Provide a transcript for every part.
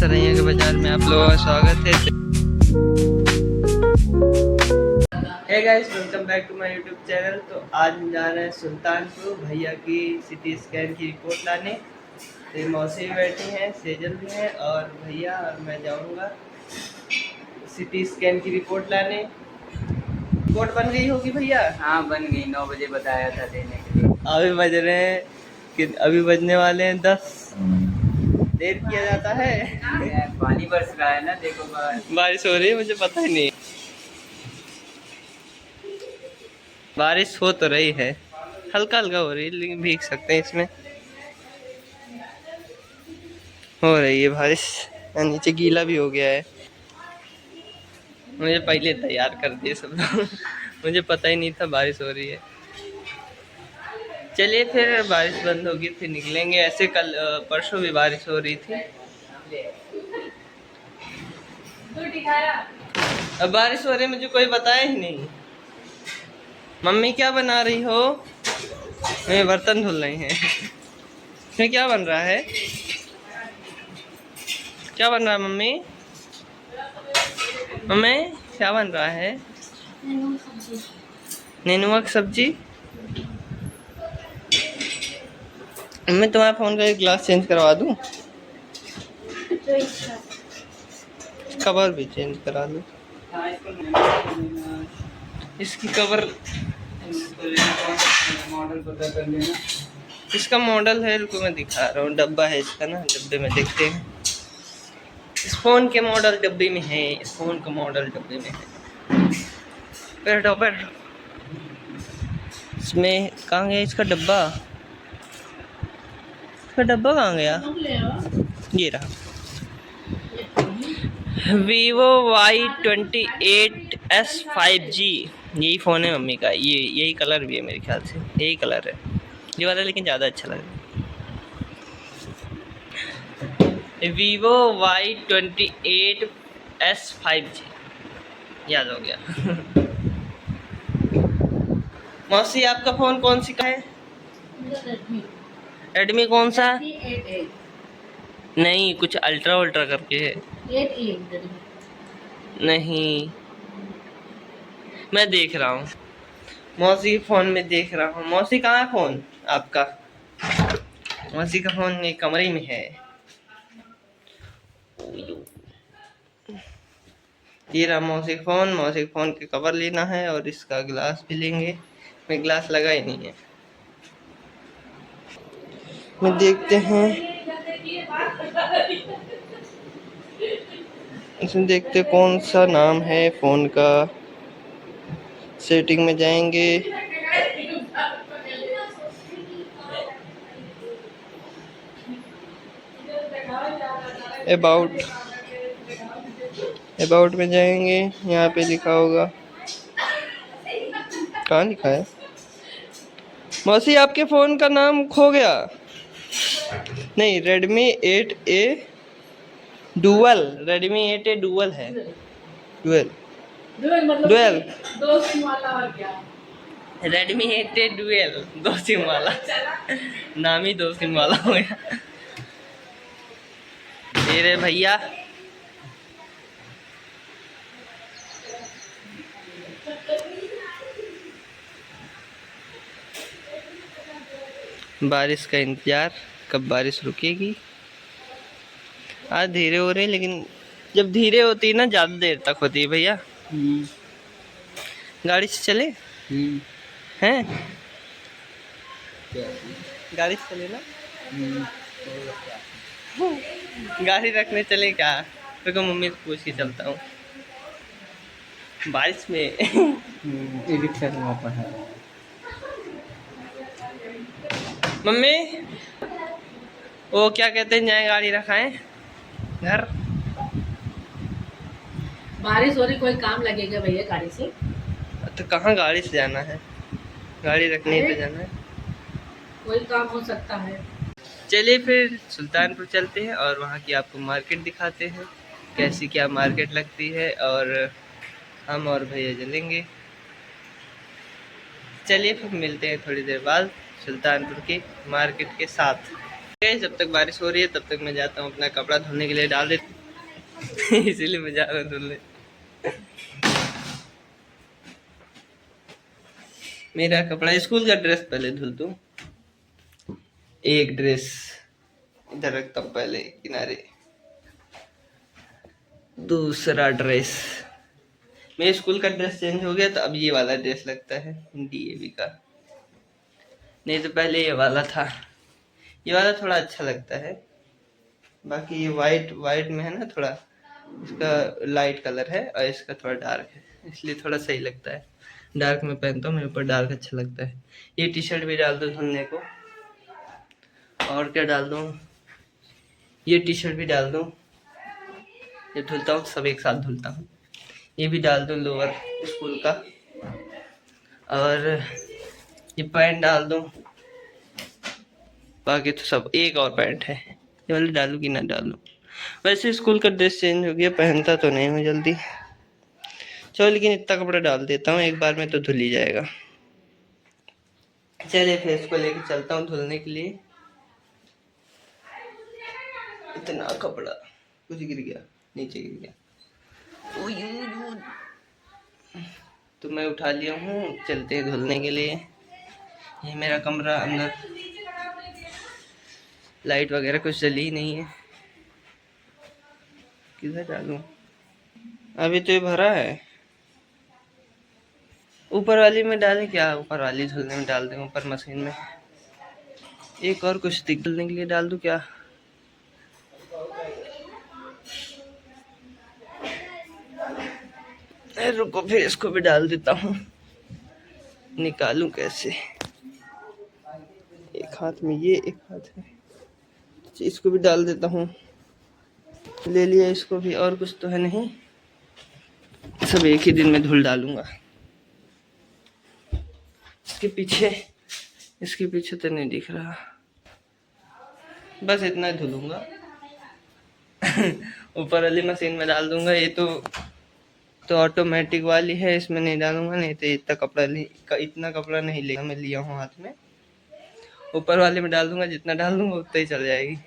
सरैया के बाजार में आप लोगों का स्वागत है। Hey guys, welcome back to my YouTube channel. तो आज हम जा रहे हैं सुल्तानपुर भैया की सिटी स्कैन की रिपोर्ट लाने। तो मौसी भी बैठी हैं, सेजल भी हैं और भैया, और मैं जाऊंगा सिटी स्कैन की रिपोर्ट लाने। रिपोर्ट बन गई होगी भैया? हाँ बन गई, 9 बजे बताया था देने के लिए। अभी बज रहे हैं कि अभी बजने वाले हैं 10। देर किया जाता है। पानी बरस रहा है ना, देखो बारिश हो रही है, मुझे पता ही नहीं। बारिश हो तो रही है, हल्का हल्का हो रही है, लेकिन भीग सकते हैं इसमें। हो रही है बारिश, नीचे गीला भी हो गया है। मुझे पहले तैयार कर दिए सब लोग। मुझे पता ही नहीं था बारिश हो रही है। चलिए फिर, बारिश बंद होगी फिर निकलेंगे। ऐसे कल परसों भी बारिश हो रही थी। अब बारिश हो रही है, मुझे कोई बताया ही नहीं। मम्मी क्या बना रही हो? मैं बर्तन धुल रही हैं। इसमें क्या बन रहा है? क्या बन रहा है मम्मी? मम्मी क्या बन रहा है? नेनुआ की सब्जी। मैं तुम्हारा फोन का एक ग्लास चेंज करवा दूं? कवर भी चेंज करा लूं? इसकी कवर, मॉडल पता कर लेना। इसका मॉडल है, रुको मैं दिखा रहा हूँ। डब्बा है इसका ना, डब्बे में देखते हैं। इस फोन के मॉडल डब्बे में है, इस फोन का मॉडल डब्बे में है। बैठो बैठो। इसमें कहाँ गया इसका डब्बा? इसका डब्बा कहाँ गया? ये रहा। Vivo Y28s 5G, यही फ़ोन है मम्मी का। ये यही कलर भी है मेरे ख्याल से, यही कलर है ये वाला, लेकिन ज़्यादा अच्छा लग रहा है। Vivo Y28s 5G, याद हो गया। मौसी आपका फ़ोन कौन सी का है? रेडमी कौन सा? नहीं, कुछ अल्ट्रा वल्ट्रा करके है। नहीं, मैं देख रहा हूँ मौसी के फोन में, देख रहा हूँ। मौसी कहाँ है फोन आपका? मौसी का फोन एक कमरे में है। ये रहा मौसी का फोन। मौसी के फोन के कवर लेना है और इसका ग्लास भी लेंगे। मैं ग्लास लगा ही नहीं है। मैं देखते हैं, इसमें देखते कौन सा नाम है फोन का। सेटिंग में जाएंगे, अबाउट में जाएंगे। यहाँ पे लिखा होगा, कहाँ लिखा है? मौसी आपके फ़ोन का नाम खो गया। नहीं, Redmi 8A dual, Redmi 8A dual है। डुअल डुअल दो सिम वाला और क्या? रेडमी 8A डुअल, 2 सिम वाला। नाम ही 2 सिम वाला हो गया। ये रे भैया, बारिश का इंतजार, कब बारिश रुकेगी। आज धीरे हो रही है, लेकिन जब धीरे होती है ना, ज़्यादा देर तक होती है भैया। गाड़ी से चले हैं? गाड़ी से चले ना? गाड़ी रखने चले क्या? तो मम्मी से पूछ के चलता हूँ बारिश में। मम्मी, वो क्या कहते हैं, जाए गाड़ी रखाएं घर। बारिश हो रही, कोई काम लगेगा भैया गाड़ी से? तो कहाँ गाड़ी से जाना है? गाड़ी रखने पे जाना है। कोई काम हो सकता है। चलिए फिर सुल्तानपुर चलते हैं और वहाँ की आपको मार्केट दिखाते हैं, कैसी क्या मार्केट लगती है। और हम और भैया चलेंगे। चलिए फिर मिलते हैं थोड़ी देर बाद सुल्तानपुर की मार्केट के साथ। जब तक बारिश हो रही है तब तक मैं जाता हूँ अपना कपड़ा धुलने के लिए डाल देता इसीलिए मैं जा रहा हूँ धुलने। मेरा कपड़ा स्कूल का ड्रेस पहले धुल दूँ। एक ड्रेस इधर रखता हूँ पहले किनारे। दूसरा ड्रेस, मेरे स्कूल का ड्रेस चेंज हो गया तो अब ये वाला ड्रेस लगता है डीएवी का, नहीं तो पहले ये वाला था। ये वाला थोड़ा अच्छा लगता है, बाकी ये वाइट में है ना, थोड़ा इसका लाइट कलर है और इसका थोड़ा डार्क है, इसलिए थोड़ा सही लगता है। डार्क में पहनता हूँ, मेरे ऊपर डार्क अच्छा लगता है। ये टी शर्ट भी डाल दो धुलने को, और क्या डाल दूँ, ये टी शर्ट भी डाल दूँ, ये धुलता हूँ, सब एक साथ धुलता हूँ। ये भी डाल दूँ लोअर स्कूल का, और ये पैंट डाल दूँ, बाकी तो सब। एक और पैंट है, ये वाले डालूँ कि ना डालूँ। वैसे स्कूल का ड्रेस चेंज हो गया, पहनता तो नहीं हूँ जल्दी। चलो लेकिन इतना कपड़ा डाल देता हूँ, एक बार में तो धुल ही जाएगा। चलिए फिर इसको लेके चलता हूँ धुलने के लिए। इतना कपड़ा, कुछ गिर गया, नीचे गिर गया, तो मैं उठा लिया हूँ। चलते हैं धुलने के लिए। ये मेरा कमरा, अंदर लाइट वगैरह कुछ जली नहीं है। किधर डालूं, अभी तो ये भरा है। ऊपर वाली में डालें क्या, ऊपर वाली धुलने में डाल दें, ऊपर मशीन में। एक और कुछ धुलने के लिए डाल दूं क्या, रुको फिर इसको भी डाल देता हूँ। निकालूं कैसे, एक हाथ में ये, एक हाथ में, इसको भी डाल देता हूँ। ले लिया इसको भी, और कुछ तो है नहीं, सब एक ही दिन में धुल डालूंगा। इसके पीछे तो नहीं दिख रहा, बस इतना ही धुलूंगा। ऊपर वाली मशीन में डाल दूंगा। ये तो ऑटोमेटिक वाली है, इसमें नहीं डालूंगा, नहीं तो इतना कपड़ा नहीं लेगा। मैं लिया हूँ हाथ में, ऊपर वाले में डाल दूंगा। जितना डाल दूंगा उतना ही चल जाएगी।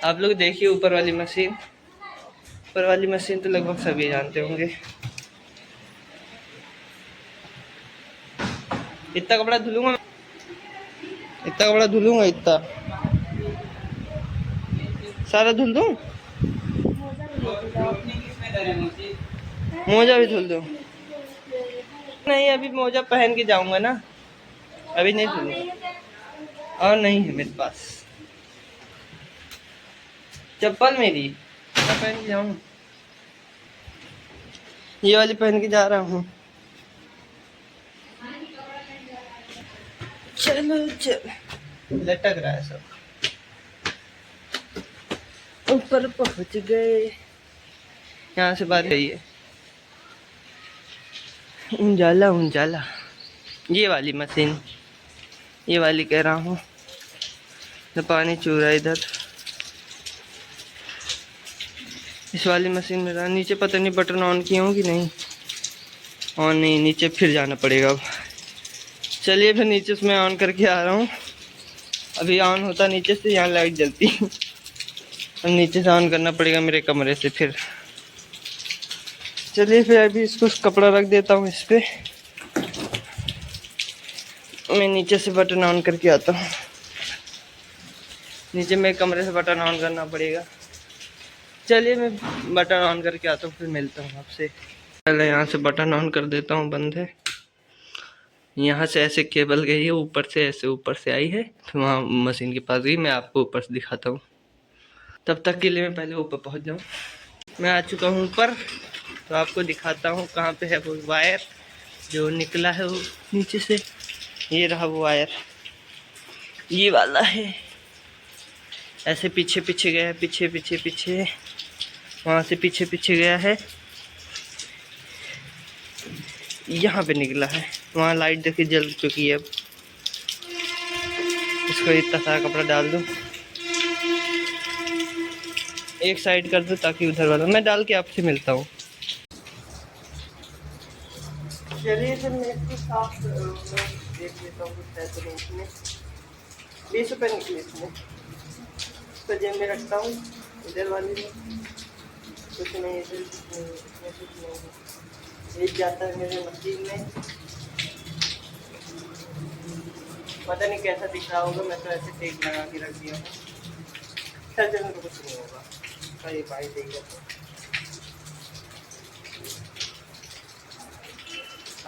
आप लोग देखिए ऊपर वाली मशीन तो लगभग सभी जानते होंगे। इतना कपड़ा धुलूंगा, इतना सारा धुल दूं, मोजा भी धुल दूं। नहीं, अभी मोजा पहन के जाऊंगा ना, अभी नहीं धुलूंगा। और नहीं है मेरे पास चप्पल, मेरी मैं पहन के जाऊं। ये वाली पहन के जा रहा हूँ। चलो लटक रहा है सब। ऊपर पहुंच गए, यहाँ से बात गई है। उजाला ये वाली मशीन, ये वाली कह रहा हूँ। तो पानी चू रहा है इधर। इस वाली मशीन में रहा, नीचे पता नहीं बटन ऑन किए हों कि नहीं। ऑन नहीं, नीचे फिर जाना पड़ेगा अब। चलिए फिर नीचे से मैं ऑन करके आ रहा हूँ। अभी ऑन होता नीचे से, यहाँ लाइट जलती। अब नीचे से ऑन करना पड़ेगा मेरे कमरे से फिर। चलिए फिर अभी इसको कपड़ा रख देता हूँ इस पे। मैं नीचे से बटन ऑन करके आता हूँ। नीचे मेरे कमरे से बटन ऑन करना पड़ेगा। चलिए मैं बटन ऑन करके आता हूँ, फिर मिलता हूँ आपसे। पहले यहाँ से बटन ऑन कर देता हूँ, बंद है। यहाँ से ऐसे केबल गई है, ऊपर से ऐसे ऊपर से आई है, फिर वहाँ मशीन के पास गई। मैं आपको ऊपर से दिखाता हूँ। तब तक के लिए मैं पहले ऊपर पहुँच जाऊँ। मैं आ चुका हूँ ऊपर, तो आपको दिखाता हूँ कहाँ पे है वो वायर जो निकला है वो नीचे से। ये रहा वो वायर, ये वाला है। ऐसे पीछे पीछे गया है, पीछे वहाँ से पीछे गया है, यहाँ पे निकला है। वहाँ लाइट देखिए जल चुकी है। अब इसको इतना सारा कपड़ा डाल दूँ, एक साइड कर दूँ ताकि उधर वाला मैं डाल के आपसे मिलता हूँ। चलिए फिर मैं इसको साफ देख लेता हूँ। कुछ पैसे नहीं इसमें, 20 रुपये निकले इसमें। इसको जेब में रखता हूँ, इधर वाली में कुछ नहीं, इधर कुछ नहीं, इसमें कुछ नहीं है। ये जाता है मेरे मशीन में। पता नहीं कैसा दिख रहा होगा, मैं तो ऐसे टेप लगा के रख दिया हूँ। सर्जन में तो कुछ नहीं होगा, कहीं भाई देगा तो।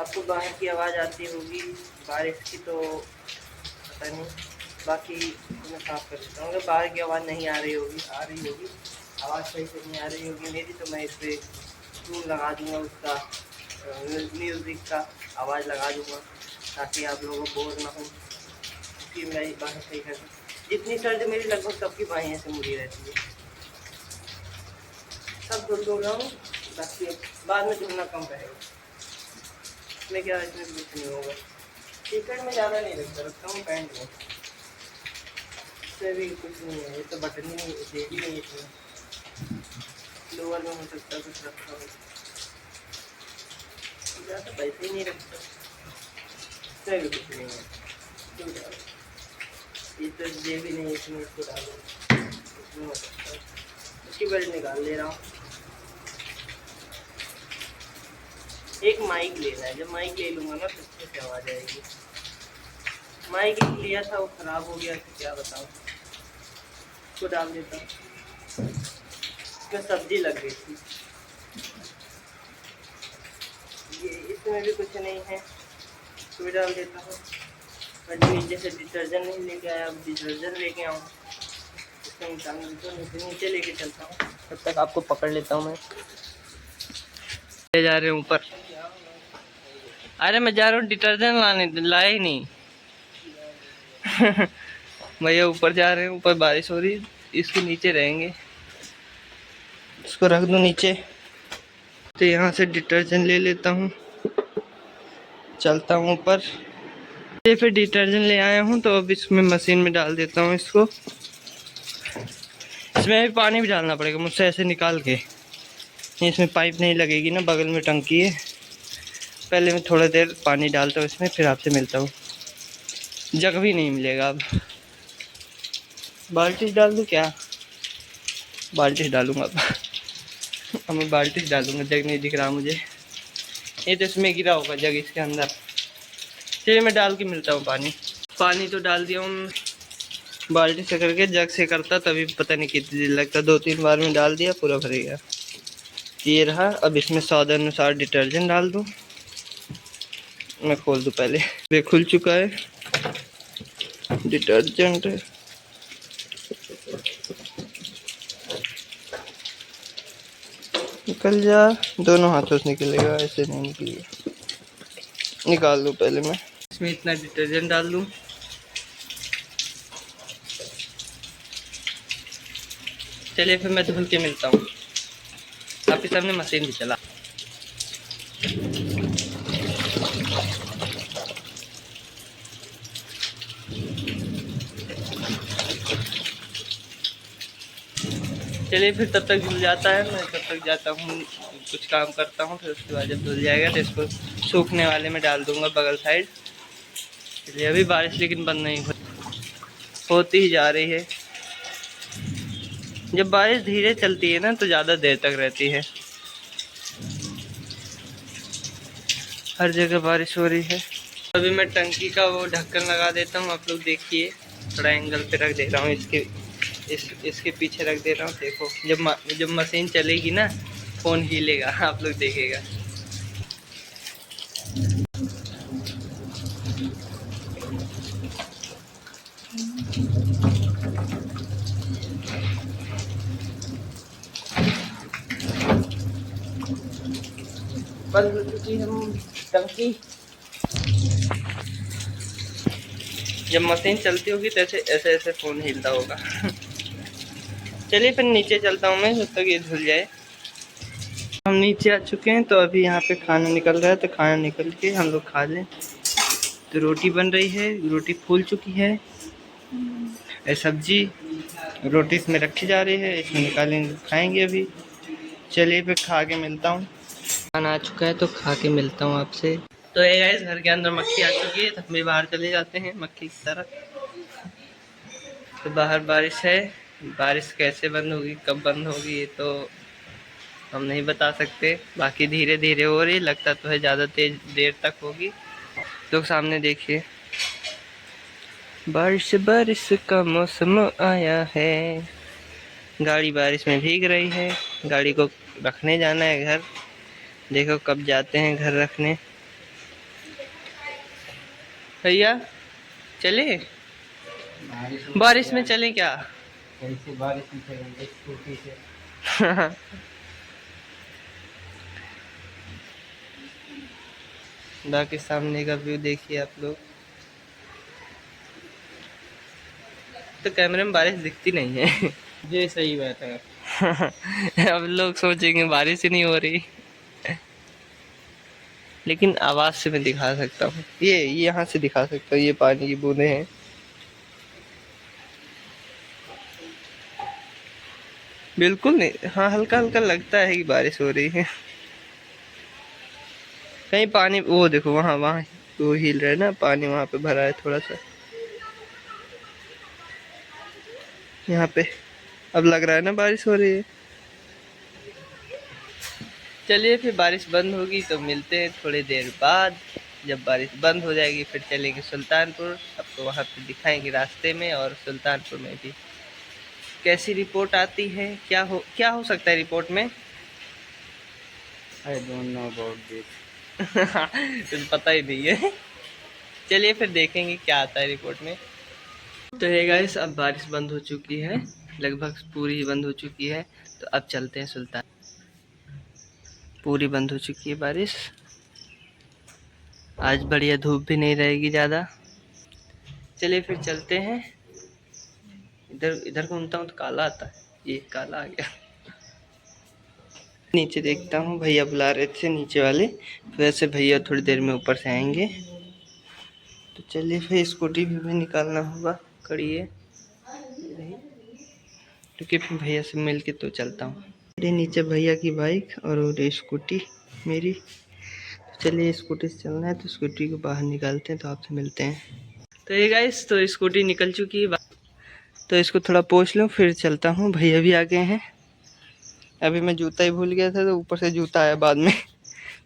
आपको बाहर की आवाज़ आती होगी बारिश की, तो पता नहीं, बाकी मैं साफ कर देता हूँ। अगर बाहर की आवाज़ नहीं आ रही होगी, आवाज़ सही से नहीं आ रही होगी मेरी, तो मैं इस पर टूल लगा दूँगा, उसका म्यूज़िक का आवाज़ लगा दूँगा, ताकि आप लोगों को बोर ना हो। कि मैं बाहें सही कर दूँ। जितनी सर्द मेरी लगभग सबकी बाहें ऐसे मुड़ी रहती है। सब धुल रहा हूँ, बाकी बाद में धुलना कम रहेगा। इसमें क्या, इसमें कुछ नहीं होगा। टी शर्ट में ज़्यादा नहीं रखता हूँ, पैंट में इसमें भी कुछ नहीं है। ये तो बटन ही नहीं, जेब ही नहीं है इसमें। लोअर में हो सकता है कुछ रखा हो, ज़्यादा पैसे ही नहीं रखता। इसमें भी कुछ नहीं है, क्यों डालो? ये तो जेब ही नहीं है, इसमें इसको डालो, इसमें हो सकता है। इसकी बेल्ट निकाल ले रहा हूँ। एक माइक लेना है, जब माइक ले लूँगा ना तो अच्छे से आवाज़ आएगी। माइक लिया था, वो ख़राब हो गया, तो क्या बताऊँ। इसको डाल देता हूँ, इसमें सब्जी लग गई थी। ये इसमें भी कुछ नहीं है, इसको भी डाल देता हूँ। मैं नीचे से डिटर्जेंट नहीं लेके आया, अब डिटर्जेंट लेके आऊँ। इसको निकाल देता हूँ, नीचे लेके चलता हूँ, तब तक आपको पकड़ लेता हूँ। मैं ले जा रहे हूँ ऊपर। अरे मैं जा रहा हूँ डिटर्जेंट लाने, लाए ही नहीं। भैया ऊपर जा रहे हैं, ऊपर बारिश हो रही है, इसके नीचे रहेंगे। इसको रख दूँ नीचे, तो यहाँ से डिटर्जेंट ले लेता हूँ, चलता हूँ ऊपर। ये फिर डिटर्जेंट ले आया हूँ, तो अब इसमें मशीन में डाल देता हूँ इसको। इसमें भी पानी भी डालना पड़ेगा मुझसे ऐसे निकाल के, इसमें पाइप नहीं लगेगी ना, बगल में टंकी है। पहले मैं थोड़ा देर पानी डालता हूँ इसमें, फिर आपसे मिलता हूँ। जग भी नहीं मिलेगा अब। बाल्टी डाल दूँ क्या? बाल्टी डालूँगा अब मैं बाल्टी डालूँगा, जग नहीं दिख रहा मुझे। ये तो इसमें गिरा होगा जग इसके अंदर। चलिए मैं डाल के मिलता हूँ पानी। पानी तो डाल दिया हूँ बाल्टी से करके, जग से करता तभी पता नहीं कितनी देर लगता। 2-3 बार में डाल दिया, पूरा भर गया। ये रहा। अब इसमें स्वाद अनुसार डिटर्जेंट डाल दूँ। मैं खोल दूँ पहले। ये खुल चुका है डिटर्जेंट। निकल जा, दोनों हाथों से निकलेगा, ऐसे नहीं निकलेगा। निकाल दूँ पहले मैं। इसमें इतना डिटर्जेंट डाल दूँ। चलिए फिर मैं धुल के मिलता हूँ। आपके सामने मशीन भी चला। चलिए फिर तब तक धुल जाता है, मैं तब तक जाता हूँ कुछ काम करता हूँ, फिर उसके बाद जब धुल जाएगा तो इसको सूखने वाले में डाल दूँगा बगल साइड। चलिए अभी बारिश लेकिन बंद नहीं होती ही जा रही है। जब बारिश धीरे चलती है ना तो ज़्यादा देर तक रहती है। हर जगह बारिश हो रही है। अभी मैं टंकी का वो ढक्कन लगा देता हूँ। आप लोग देखिए, थोड़ा एंगल पे रख दे रहा हूँ, इसके पीछे रख दे रहा हूँ। देखो जब मशीन चलेगी ना, फ़ोन हिलेगा, आप लोग देखेगा। बंद हो चुकी है टंकी। जब मशीन चलती होगी तो ऐसे ऐसे फ़ोन हिलता होगा। चलिए फिर नीचे चलता हूँ मैं, जब तक ये धुल जाए। हम नीचे आ चुके हैं, तो अभी यहाँ पे खाना निकल रहा है, तो खाना निकल के हम लोग खा लें। तो रोटी बन रही है, रोटी फूल चुकी है। सब्जी रोटी इसमें रखी जा रही है, इसमें निकालेंगे, खाएंगे अभी। चलिए फिर खा के मिलता हूँ। खाना आ चुका है तो खा के मिलता हूँ आपसे। तो ये गाइस, घर के अंदर मक्खी आ चुकी है, तो हम भी बाहर चले जाते हैं मक्खी की तरफ। तो बाहर बारिश है, बारिश कैसे बंद होगी, कब बंद होगी, ये तो हम नहीं बता सकते। बाकी धीरे धीरे हो रही, लगता तो है ज़्यादा तेज देर तक होगी। तो सामने देखिए, बारिश बारिश का मौसम आया है। गाड़ी बारिश में भीग रही है। गाड़ी को रखने जाना है घर। देखो कब जाते हैं घर रखने। भैया चले, बारिश में चले क्या? कैसे बारिश में चलेंगे स्कूटी से? बाकी सामने का व्यू देखिए आप लोग। तो कैमरे में बारिश दिखती नहीं है। ये सही बात है। अब लोग सोचेंगे बारिश ही नहीं हो रही, लेकिन आवाज से मैं दिखा सकता हूँ। ये यहाँ से दिखा सकता हूँ, ये पानी की बूंदे हैं। बिल्कुल नहीं, हाँ हल्का हल्का लगता है कि बारिश हो रही है। कहीं पानी, वो देखो वहाँ वहाँ वो हिल रहा है ना, पानी वहाँ पे भरा है थोड़ा सा यहाँ पे। अब लग रहा है ना बारिश हो रही है। चलिए फिर बारिश बंद होगी तो मिलते हैं थोड़ी देर बाद। जब बारिश बंद हो जाएगी फिर चलेंगे सुल्तानपुर। आपको वहाँ पे दिखाएंगे रास्ते में, और सुल्तानपुर में भी कैसी रिपोर्ट आती है, क्या हो सकता है रिपोर्ट में। I don't know about this. तो पता ही नहीं है। चलिए फिर देखेंगे क्या आता है रिपोर्ट में। तो है गाइस, अब बारिश बंद हो चुकी है, लगभग पूरी ही बंद हो चुकी है। तो अब चलते हैं सुल्तान। पूरी बंद हो चुकी है बारिश। आज बढ़िया धूप भी नहीं रहेगी ज़्यादा। चलिए फिर चलते हैं। इधर इधर घूमता हूँ तो काला आता है, ये काला आ गया। नीचे देखता हूँ, भैया बुला रहे थे नीचे वाले, वैसे भैया थोड़ी देर में ऊपर से आएंगे। तो चलिए फिर स्कूटी भी निकालना होगा, कड़ी है क्योंकि फिर भैया से मिल के तो चलता हूँ। मेरे नीचे भैया की बाइक और वो स्कूटी मेरी। तो चलिए स्कूटी से चलना है, तो स्कूटी को बाहर निकालते हैं तो आपसे मिलते हैं। तो ये गाइस, तो स्कूटी निकल चुकी है, तो इसको थोड़ा पोंछ लूँ फिर चलता हूँ। भैया भी आ गए हैं। अभी मैं जूता ही भूल गया था, तो ऊपर से जूता आया बाद में।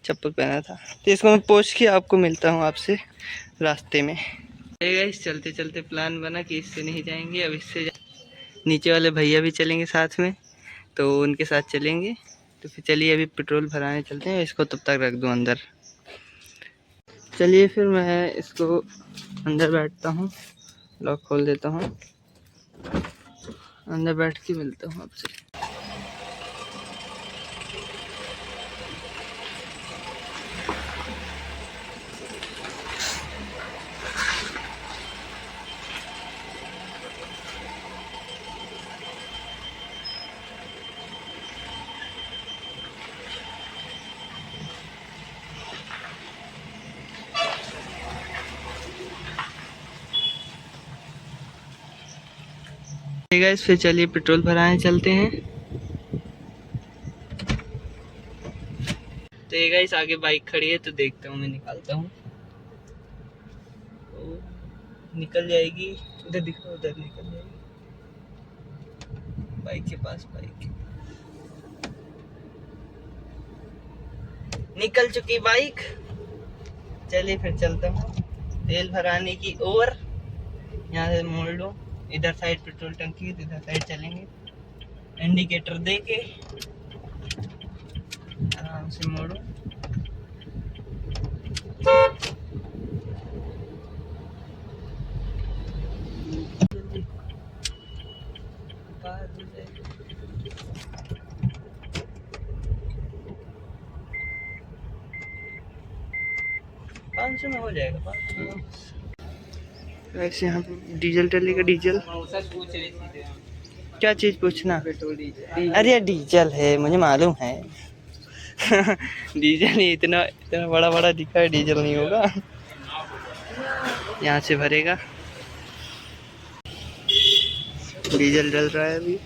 चप्पल पहना था, तो इसको मैं पोंछ के आपको मिलता हूँ आपसे रास्ते में। गाइस चलते चलते प्लान बना कि इससे नहीं जाएंगे, अब इससे नीचे वाले भैया भी चलेंगे साथ में, तो उनके साथ चलेंगे। तो फिर चलिए अभी पेट्रोल भराने चलते हैं, इसको तब तक रख दूँ अंदर। चलिए फिर मैं इसको अंदर बैठता हूँ, लॉक खोल देता हूँ, अंदर बैठ के मिलता हूँ आपसे। गाइस फिर चलिए पेट्रोल भराने चलते हैं। तो ये गाइस आगे बाइक खड़ी है, तो देखता हूँ मैं निकालता हूँ। तो निकल जाएगी, उधर दिखो, उधर निकल जाएगी बाइक के पास। बाइक निकल चुकी बाइक। चलिए फिर चलता हूँ तेल भराने की ओर। यहाँ से मोड़ लो, इधर साइड पेट्रोल टंकी है, तो इधर साइड चलेंगे। इंडिकेटर दे के आराम से मोड़ो। पाँच सौ में हो जाएगा, 500 वैसे यहाँ पे डीजल डलेगा। डीजल पूछ रही थी क्या चीज़ पूछना? Petrol diesel. अरे डीजल है, मुझे मालूम है। डीजल ही इतना इतना बड़ा बड़ा दिखा है, डीजल नहीं होगा। यहाँ से भरेगा, डीजल डल रहा है अभी।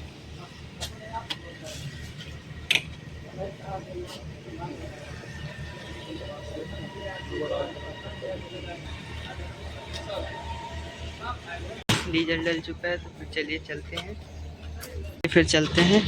डीजल डल चुका है, तो फिर चलिए चलते हैं। फिर चलते हैं।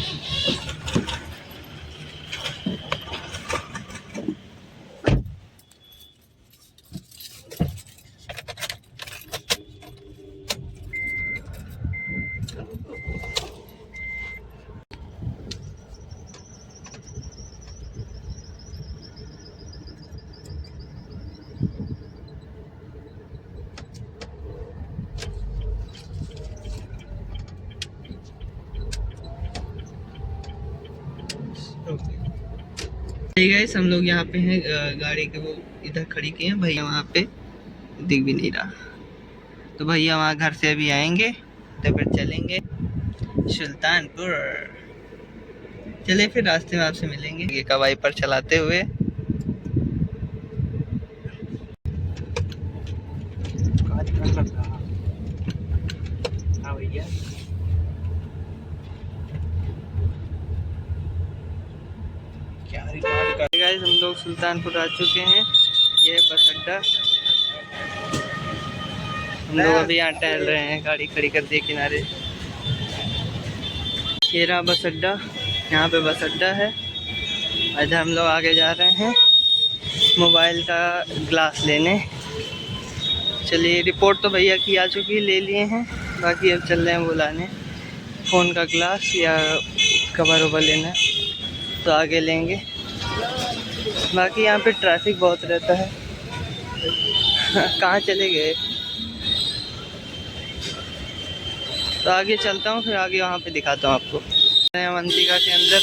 गाइस हम लोग यहाँ पे हैं, गाड़ी के वो इधर खड़ी की हैं, भैया वहाँ पे दिख भी नहीं रहा। तो भैया वहाँ घर से अभी आएंगे तो फिर चलेंगे सुल्तानपुर। चले फिर रास्ते में आपसे मिलेंगे। ये का वाइपर चलाते हुए भैया गाइस हम लोग सुल्तानपुर आ चुके हैं। ये है बस अड्डा। हम लोग अभी यहाँ टहल रहे हैं, गाड़ी खड़ी कर दी किनारे। ये रहा बस अड्डा, यहाँ पे बस अड्डा है। इधर हम लोग आगे जा रहे हैं मोबाइल का ग्लास लेने। चलिए रिपोर्ट तो भैया की आ चुकी, ले लिए हैं। बाकी अब चल रहे हैं बुलाने फ़ोन का ग्लास या कवर ववर लेना, तो आगे लेंगे। बाकी यहाँ पे ट्रैफिक बहुत रहता है। कहाँ चले गए? तो आगे चलता हूँ, फिर आगे वहाँ पे दिखाता हूँ आपको। अवंतिका के अंदर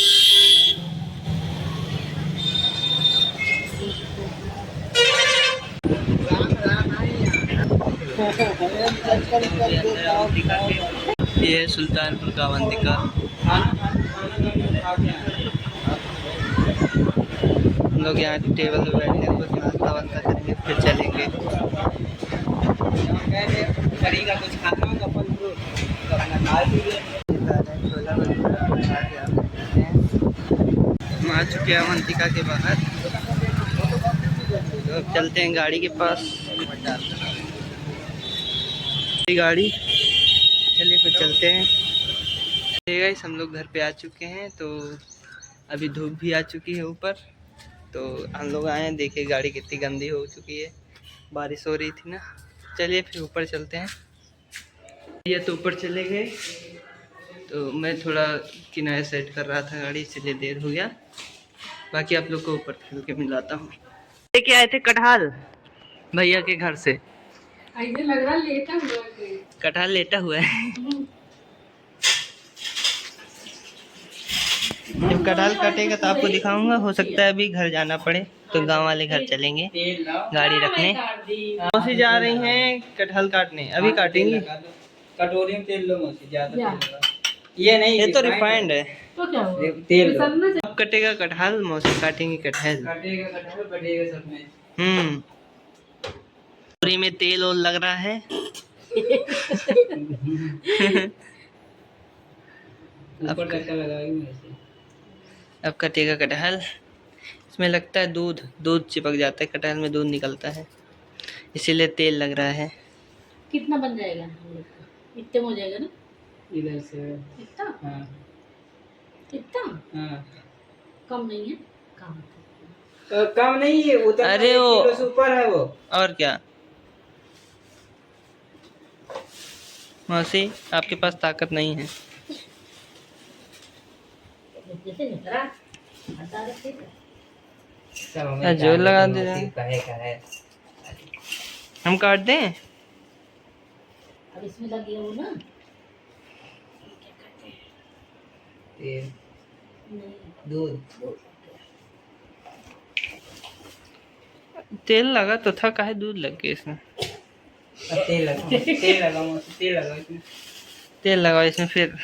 ये है सुल्तानपुर का अवंतिका। हम लोग यहाँ टेबल पे बैठे हैं, कुछ नाश्ता वास्ता करेंगे फिर चलेंगे। कुछ खाना हम आ चुके हैं अवंतिका के बाहर, तो अब चलते हैं गाड़ी के पास। गाड़ी चलिए फिर चलते हैं। गाइस हम लोग घर पे आ चुके हैं, तो अभी धूप भी आ चुकी है ऊपर। तो हम लोग आए हैं, देखिए गाड़ी कितनी गंदी हो चुकी है, बारिश हो रही थी ना। चलिए फिर ऊपर चलते हैं। ये तो ऊपर चले गए, तो मैं थोड़ा किनारे सेट कर रहा था गाड़ी, इसलिए देर हो गया। बाकी आप लोग को ऊपर खेल के मिलाता हूँ। लेके आए थे कटहल भैया के घर से। ऐसे लग रहा लेटा हुआ है। कटहल लेटा हुआ है। जब कटहल कटेगा तो आपको दिखाऊंगा। हो सकता है अभी घर जाना पड़े, तो गांव वाले घर चलेंगे गाड़ी रखने। मौसी जा रही हैं कटहल काटने, अभी काटेंगी। कटोरी में तेल लो मौसी, ज्यादा ये नहीं, ये तो रिफाइंड है। तो क्या हुआ? तेल अब कटेगा कटहल, मौसी काटेंगी कटहल। कटेगा कटहल, कटेगा सब में। पूरी में तेल और लग रहा है। अब कटेगा कटहल। इसमें लगता है दूध चिपक जाता है, कटहल में दूध निकलता है, इसीलिए तेल लग रहा है। कितना बन जाएगा? इतने में हो जाएगा ना? इधर से इतना? हाँ इतना? हाँ, कम नहीं है? कम तो कम नहीं है, उतना अरे वो किलो से ऊपर है वो। और क्या मौसी, आपके पास ताकत नहीं है। जैसे निकला हटा रखे सब हमें जोर लगा दे। कहे का है, हम काट दें? अब इसमें लगी है वो ना, तेल नहीं दूध। तेल लगा तो था, काहे दूध लग गया इसमें? तेल लगा, तेल लगा मौसी, तेल लगा इसमें। तेल लगाओ इसमें फिर।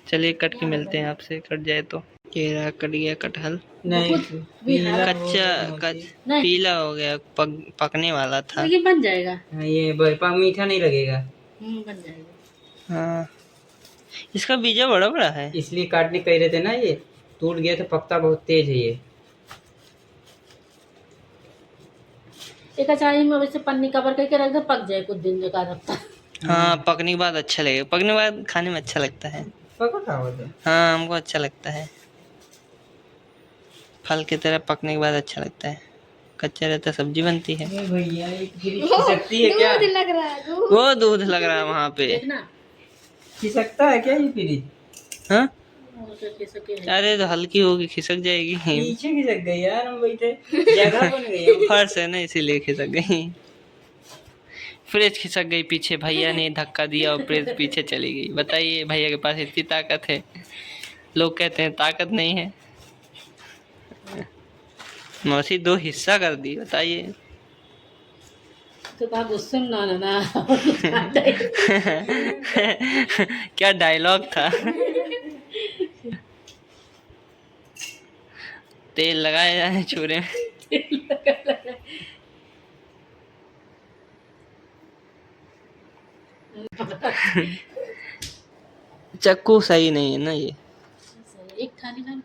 चलिए कट के मिलते हैं आपसे, कट जाए तो। ये रहा, कट गया कटहल। नहीं कच्चा नहीं। पीला हो गया, पकने वाला था। लेकिन बन जाएगा। हाँ, ये मीठा नहीं लगेगा। बन जाएगा। हाँ, इसका बीजा बड़ा बड़ा है, इसलिए काटने कह रहे थे ना, ये टूट गया तो पकता बहुत तेज है ये। एक अचारी में वैसे पन्नी कवर करके रख दो, पक जाए कुछ दिन का रखता। हाँ, पकने के बाद अच्छा लगेगा, पकने के बाद खाने में अच्छा लगता है। पका था वो तो। हाँ, हमको अच्छा लगता है, फल की तरह पकने के बाद अच्छा लगता है। कच्चा रहता सब्जी बनती है। ये भैया एक फ्रिज खिसकती है क्या? दूध लग रहा है, दूध। वो दूध लग रहा है वहाँ पे। देखना। खिसकता है क्या ये फ्रिज? हाँ, और तो कैसे के है। अरे तो हल्की होगी, खिसक जाएगी। पीछे खिसक गई यार, हम बैठे जगह बन गई है। फर्श है ना, इसीलिए खिसक गई। फ्रिज खिसक गई पीछे, भैया ने धक्का दिया और फ्रिज पीछे चली गई। बताइए, भैया के पास इतनी ताकत है। लोग कहते हैं ताकत नहीं है। मौसी दो हिस्सा कर दी, बताइए। तो कहा गुस्सा ना ना ना। क्या डायलॉग था। तेल लगाया जाए छुरे में। चक्कू सही नहीं है ना ये। एक थाली ना।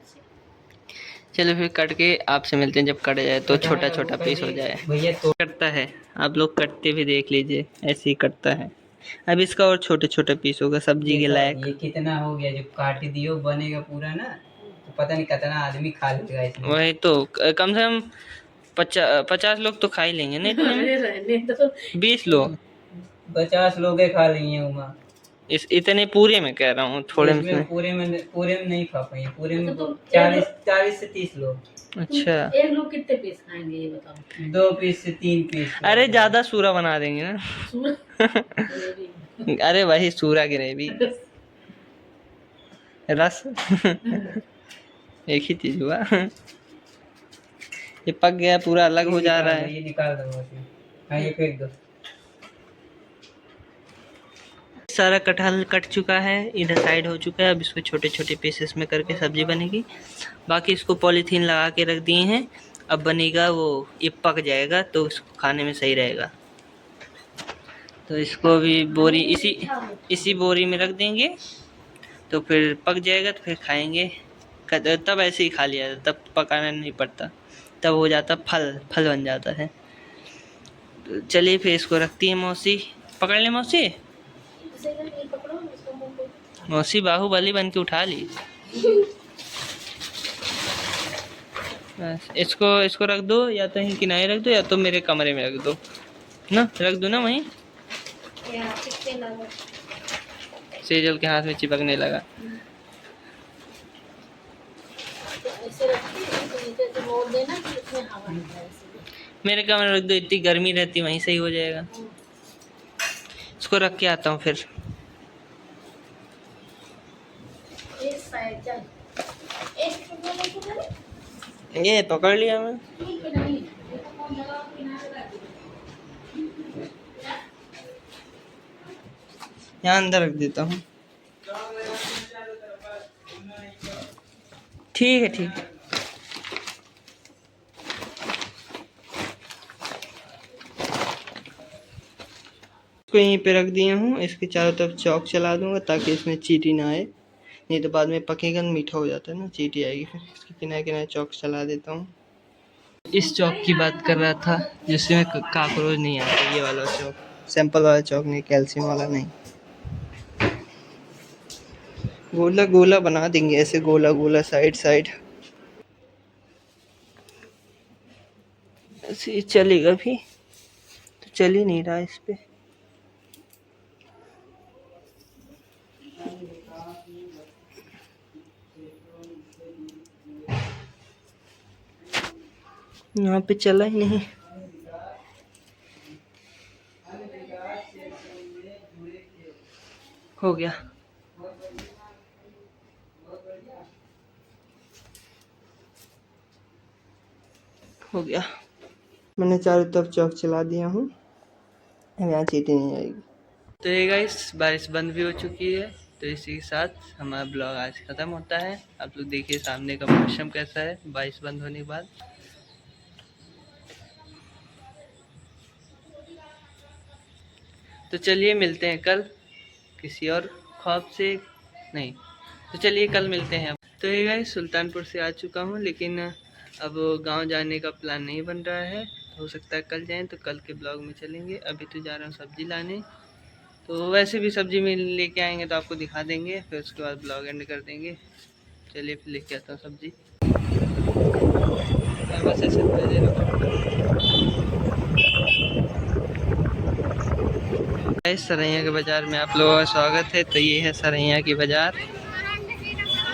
चलो फिर कट के आपसे मिलते हैं, जब कट जाए तो छोटा छोटा पीस हो जाए। भैया तो कटता है, आप लोग कटते भी देख लीजिए, ऐसे ही कटता है। अब इसका और छोटे छोटे पीस होगा सब्जी के लायक। ये कितना हो गया, जब काट दियो बनेगा पूरा ना, तो पता नहीं कितना आदमी खा लेगा इसमें। वही तो, कम से कम 50 लोग तो खा ही लेंगे ना इतने में। रहने दो। 20 लोग 50 लोग खा लेंगे उमा। इतने पूरे में कह रहा हूँ, थोड़े में। पूरे में नहीं खा पाएंगे, पूरे में तो 40 से 30 लोग। अच्छा, एक लोग कितने पीस खाएंगे ये बताओ। 2 पीस से 3 पीस। अरे ज्यादा सूरा बना देंगे ना। अरे वही सूरा ग्रेवी, रस। एक ही चीज हुआ। ये पक गया, पूरा अलग हो जा रहा है। ये निकाल दो। हाँ, ये फेंक दो। सारा कटहल कट चुका है, इधर साइड हो चुका है। अब इसको छोटे छोटे पीसेस में करके सब्जी बनेगी। बाकी इसको पॉलीथीन लगा के रख दिए हैं। अब बनेगा वो, ये पक जाएगा तो इसको खाने में सही रहेगा। तो इसको भी बोरी इसी बोरी में रख देंगे, तो फिर पक जाएगा तो फिर खाएंगे। तब ऐसे ही खा लिया जाता, तब पकाना नहीं पड़ता, तब हो जाता फल बन जाता है। तो चलिए फिर इसको रखती है मौसी। पकड़ ले मौसी। मौसी बाहुबली बन के उठा ली। बस इसको रख दो, या तो यहीं किनारे रख दो, या तो मेरे कमरे में रख दो ना, रख दो ना वहीं। सेजल के हाथ में चिपकने लगा। मेरे कमरे में रख दो, इतनी गर्मी रहती, वहीं सही हो जाएगा। इसको रख के आता हूँ फिर। ये पकड़ लिया मैं। यहाँ अंदर रख देता हूँ। ठीक है, ठीक है। इसको यहीं पे रख दिया हूँ। इसके चारों तरफ चौक चला दूंगा ताकि इसमें चींटी ना आए, नहीं तो बाद में पकेगा मीठा हो जाता है ना, चींटी आएगी। फिर इसके किनारे किनारे चौक चला देता हूँ। इस चौक की बात कर रहा था जिसमें काकरोच नहीं आता, ये वाला चौक, सैंपल वाला चौक नहीं, कैल्शियम वाला नहीं। गोला गोला बना देंगे ऐसे, गोला गोला साइड साइड, ऐसे चलेगा भी तो चल ही नहीं रहा इस पे। यहाँ पे चला ही नहीं। हो गया, हो गया। मैंने चारों तरफ चौक चला दिया हूँ, अब यहाँ चींटी नहीं आएगी। तो ये गाइस, बारिश बंद भी हो चुकी है, तो इसी के साथ हमारा ब्लॉग आज ख़त्म होता है। आप लोग देखिए सामने का मौसम कैसा है बारिश बंद होने के बाद। तो चलिए मिलते हैं कल किसी और ख्वाब से, नहीं तो चलिए कल मिलते हैं। तो ये गाइस, सुल्तानपुर से आ चुका हूँ, लेकिन अब गांव जाने का प्लान नहीं बन रहा है। हो सकता है कल जाएं तो कल के ब्लॉग में चलेंगे। अभी तो जा रहा हूँ सब्जी लाने, तो वैसे भी सब्जी में लेके आएंगे तो आपको दिखा देंगे, फिर उसके बाद ब्लॉग एंड कर देंगे। चलिए फिर लेके आता हूँ सब्जी। मैं बस ऐसे दे रहा हूँ। सरैया के बाज़ार में आप लोगों का स्वागत है। तो ये है सरैया की बाज़ार।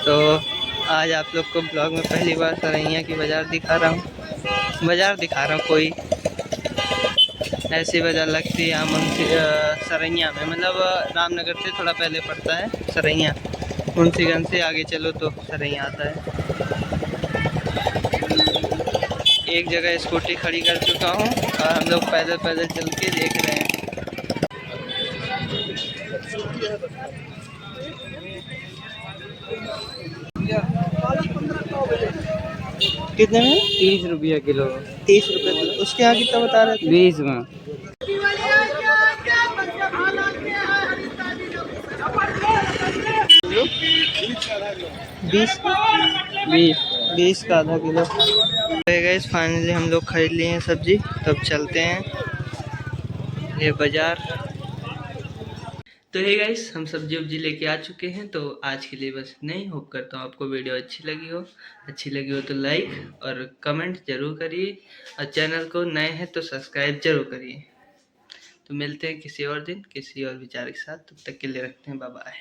तो आज आप लोग को ब्लॉग में पहली बार सरैया की बाज़ार दिखा रहा हूँ। कोई ऐसी बाज़ार लगती है यहाँ सरैया में, मतलब रामनगर से थोड़ा पहले पड़ता है सरैया। मुंशीगंज से आगे चलो तो सरैया आता है। एक जगह स्कूटी खड़ी कर चुका हूँ और हम लोग पैदल पैदल चल के देख रहे हैं। कितने में? 30 रुपया किलो। 30 रुपये किलो। उसके यहाँ कितना बता रहे थे? 20 में। 20 का आधा किलो। गाइस फाइनली हम लोग खरीद लिए हैं सब्जी, तब चलते हैं ये बाज़ार। तो हे गाइस हम सब्जी उब्जी लेके आ चुके हैं। तो आज के लिए बस इतना ही। होप करता हूँ आपको वीडियो अच्छी लगी हो तो लाइक और कमेंट ज़रूर करिए, और चैनल को नए हैं तो सब्सक्राइब ज़रूर करिए। तो मिलते हैं किसी और दिन किसी और विचार के साथ। तब तक के लिए रखते हैं, बाय बाय।